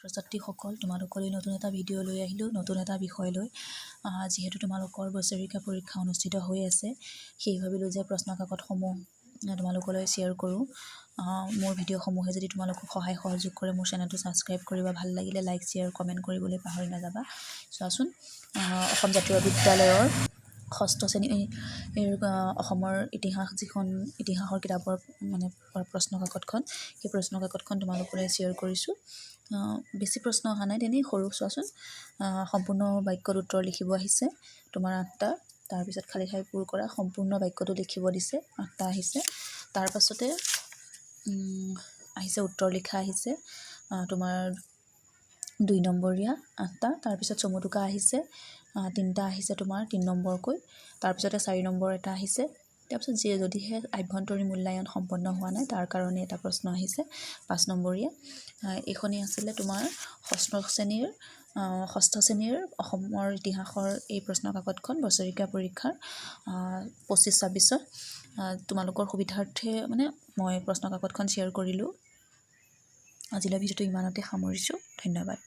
ছাত্ৰছাত্ৰীসকল, তোমালোকলৈ নতুন এটা ভিডিঅ' লৈ আহিলোঁ, নতুন এটা বিষয় লৈ। যিহেতু তোমালোকৰ বছৰেকীয়া পৰীক্ষা অনুষ্ঠিত হৈ আছে, সেই ভাবিলোঁ যে প্ৰশ্নকাকতসমূহ তোমালোকলৈ শ্বেয়াৰ কৰোঁ। মোৰ ভিডিঅ'সমূহে যদি তোমালোকক সহায় সহযোগ কৰে, মোৰ চেনেলটো ছাবস্ক্ৰাইব কৰিবা, ভাল লাগিলে লাইক শ্বেয়াৰ কমেণ্ট কৰিবলৈ পাহৰি নাযাবা। চোৱাচোন, অসম জাতীয় বিদ্যালয়ৰ 6ষ্ঠ শ্ৰেণীৰ অসমৰ ইতিহাস, যিখন ইতিহাসৰ কিতাপৰ মানে প্ৰশ্নকাকতখন, সেই প্ৰশ্নকাকতখন তোমালোকলৈ শ্বেয়াৰ কৰিছোঁ। বেছি প্ৰশ্ন অহা নাই, তেনেই সৰু। চোৱাচোন, সম্পূৰ্ণ বাক্যত উত্তৰ লিখিব আহিছে তোমাৰ 8টা। তাৰপিছত খালী ঠাই পূৰ কৰা, সম্পূৰ্ণ বাক্যটো লিখিব দিছে, 8টা আহিছে। তাৰ পাছতে আহিছে উত্তৰ লিখা আহিছে তোমাৰ 2 নম্বৰীয়া 8টা। তাৰপিছত চমুটোকা আহিছে 3টা আহিছে তোমাৰ 3 নম্বৰকৈ। তাৰপিছতে 4 নম্বৰ এটা আহিছে। তাৰপিছত যদিহে আভ্যন্তৰীণ মূল্যায়ন সম্পন্ন হোৱা নাই, তাৰ কাৰণে এটা প্ৰশ্ন আহিছে 5 নম্বৰীয়া। এইখনেই আছিলে তোমাৰ 6ষ্ঠ শ্ৰেণীৰ অসমৰ ইতিহাসৰ এই প্ৰশ্নকাকতখন বছৰেকীয়া পৰীক্ষাৰ 25-26ত। তোমালোকৰ সুবিধাৰ্থে মানে মই প্ৰশ্নকাকতখন শ্বেয়াৰ কৰিলোঁ। আজিলৈ ভিডিঅ'টো ইমানতে সামৰিছোঁ। ধন্যবাদ।